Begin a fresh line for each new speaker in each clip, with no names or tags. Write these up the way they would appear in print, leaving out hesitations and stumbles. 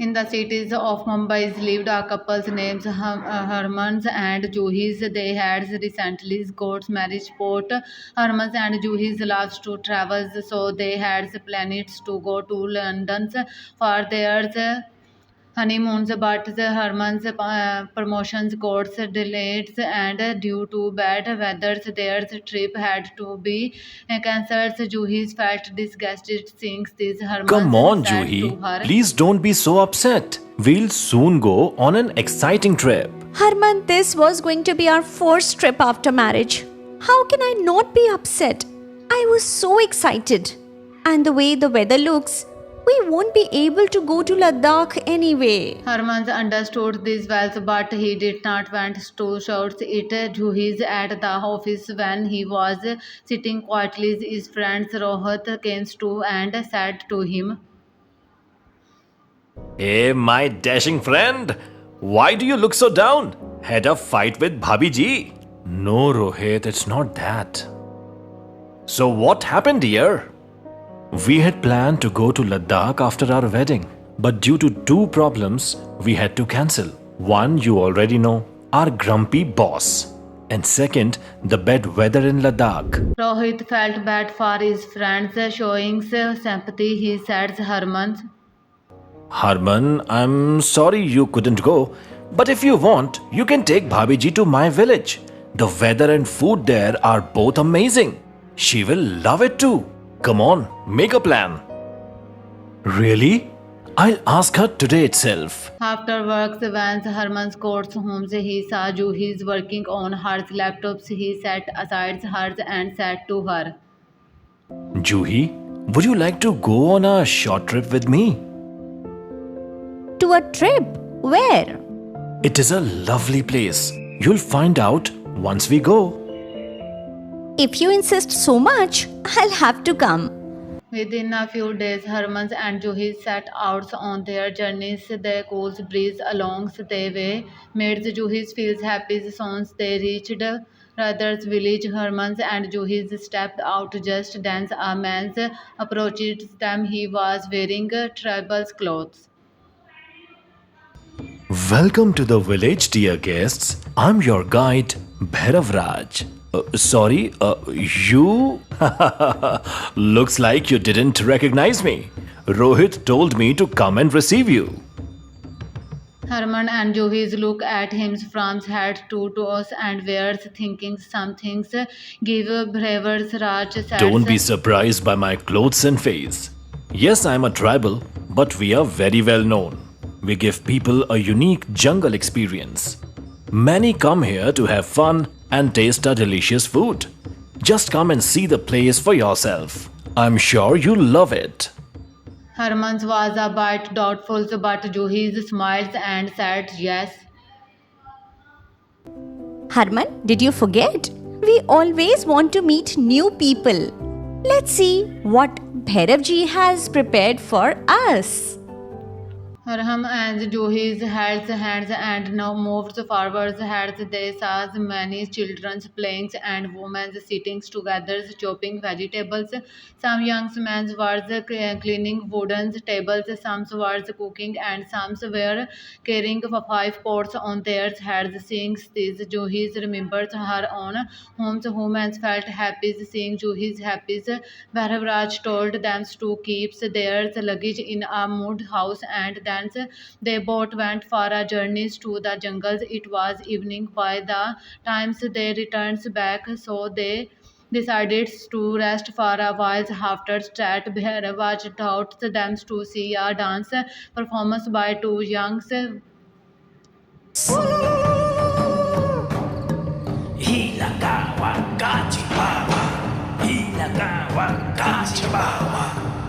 In the cities of Mumbai lived a couple named Hermans and Juhis. They had recently got married. Sport Hermans and Juhis loves to travel, so they had planned to go to London for their honeymoons, but the Herman's promotions got delayed, and due to bad weather, their trip had to be cancelled. Juhis felt disgusted seeing these
Come
Hermans
on,
said to
Juhi.
her.
Please don't be so upset. We'll soon go on an exciting trip.
Harman, this was going to be our first trip after marriage. How can I not be upset? I was so excited. And the way the weather looks, we won't be able to go to Ladakh anyway.
Herman understood this well, but he did not want to shout it. Juhis at the office when he was sitting quietly. His friend Rohit came to and said to him,
Hey, my dashing friend. Why do you look so down? Had a fight with Bhabhi ji? No, Rohit, it's not that. So what happened here? We had planned to go to Ladakh after our wedding, but due to two problems, we had to cancel. One, you already know, our grumpy boss. And second, the bad weather in Ladakh.
Rohit felt bad for his friends, showing sympathy. He said, Herman.
Harman, I'm sorry you couldn't go, but if you want, you can take Bhabhi ji to my village. The weather and food there are both amazing. She will love it too. Come on, make a plan. Really? I'll ask her today itself.
After work, when Herman got home, he saw Juhis working on her laptop. He set aside hers and said to her,
Juhi, would you like to go on a short trip with me?
To a trip? Where?
It is a lovely place. You'll find out once we go.
If you insist so much, I'll have to come.
Within a few days, Herman and Juhi set out on their journeys. The cool breeze along the way made Juhi feel happy. Soon they reached Rather's village. Herman and Juhi stepped out just then a man approached them. He was wearing tribal clothes.
Welcome to the village, dear guests. I'm your guide, Bhairav Raj. Sorry, you? Looks like you didn't recognize me. Rohit told me to come and receive you.
Herman and Juhi look at him from head to toes and were thinking some things. Give Bravers Raj
Don't be
said.
surprised by my clothes and face. Yes, I'm a tribal, but we are very well known. We give people a unique jungle experience. Many come here to have fun and taste our delicious food. Just come and see the place for yourself. I'm sure you'll love it.
Herman's was a bit doubtful, but Juhi smiled and said yes.
Harman, did you forget? We always want to meet new people. Let's see what Bhairavji has prepared for us.
Arham and Juhi's held hands and now moved forward as they saw many children playing and women sitting together chopping vegetables. Some young men were cleaning wooden tables, some were cooking, and some were carrying five pots on their heads. Seeing this, Juhi remembered her own homes. Women felt happy seeing Juhi's happy. Bhairav told them to keep their luggage in a mud house and then they both went for a journey to the jungles. It was evening by the time they returned back, so they decided to rest for a while. After chat, Bhairav taught them to see a dance performance by two young
Hilagawa Gachibawa. Hilagawa Gachibawa.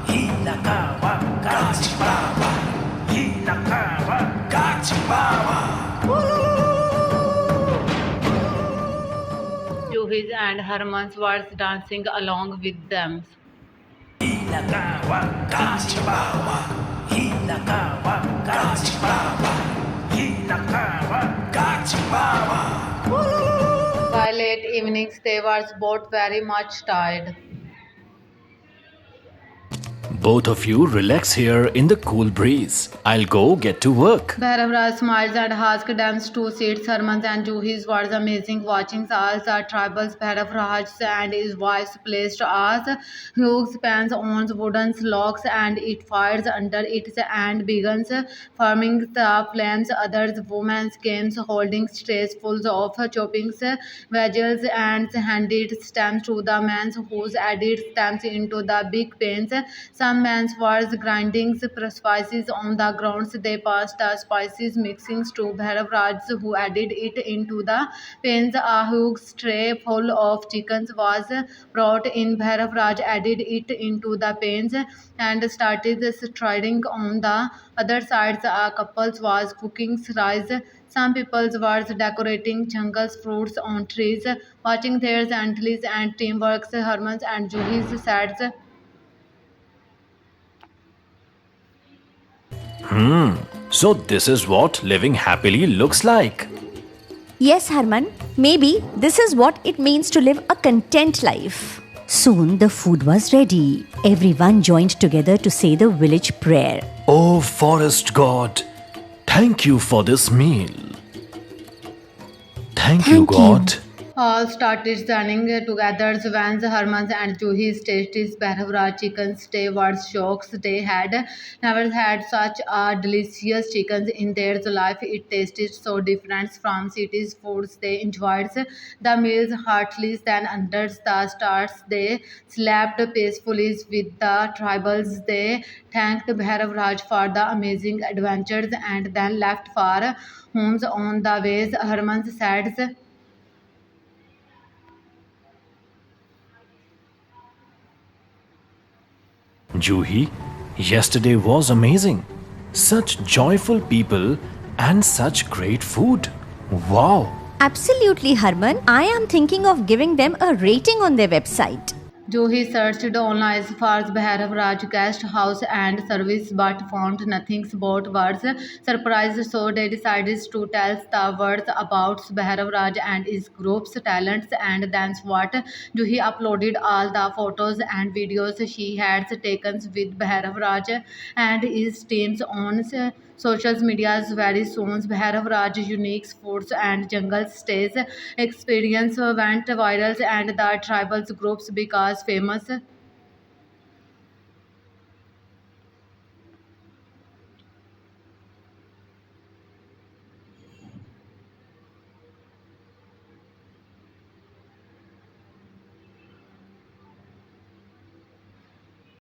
Hilagawa Gachibawa. Hilagawa Gachibawa.
Juhis and Herman's were dancing along with them.
Hilagawa Gachibawa. Hilagawa Gachibawa. Hilagawa Gachibawa.
By late evenings, they were both very much tired.
Both of you relax here in the cool breeze. I'll go get to work.
Bhairav smiles and asks them to sit. Sarmans and Juhis was amazing watching all the tribals. Bhairav and his wife placed as huge pans on wooden logs and it fires under it and begins farming the flames. Others women came holding trays full of chopping veggies and handed stems to the men who added stems into the big pans. Some men was grinding spices on the grounds. They passed the spices mixing to Bhairav who added it into the pans. A huge tray full of chickens was brought in. Bhairav added it into the pans and started stirring on the other sides. A couple was cooking rice. Some people were decorating jungles fruits on trees, watching their antlers and teamwork. Hermans and Juhis said.
So, this is what living happily looks like.
Yes, Harman, maybe this is what it means to live a content life. Soon the food was ready. Everyone joined together to say the village prayer.
Oh, forest god, thank you for this meal. Thank you,
Thank you.
God.
All started standing together when Hermans and Juhi's tasted Bhairav chicken stay were shocks. They had never had such a delicious chicken in their life. It tasted so different from cities foods. They enjoyed the meals heartily. Then under the stars they slept peacefully with the tribals. They thanked Bhairav for the amazing adventures and then left for homes on the ways. Hermans said.
Juhi, yesterday was amazing. Such joyful people and such great food. Wow.
Absolutely, Harman. I am thinking of giving them a rating on their website.
Johi searched online for Bhairav guest house and service but found nothing about words. Surprised, so they decided to tell the words about Bhairav and his group's talents, and that's what Juhi uploaded all the photos and videos she had taken with Bhairav and his teams on social medias very soon. Bhairav unique foods and jungle stays experience went viral and the tribal groups because famous.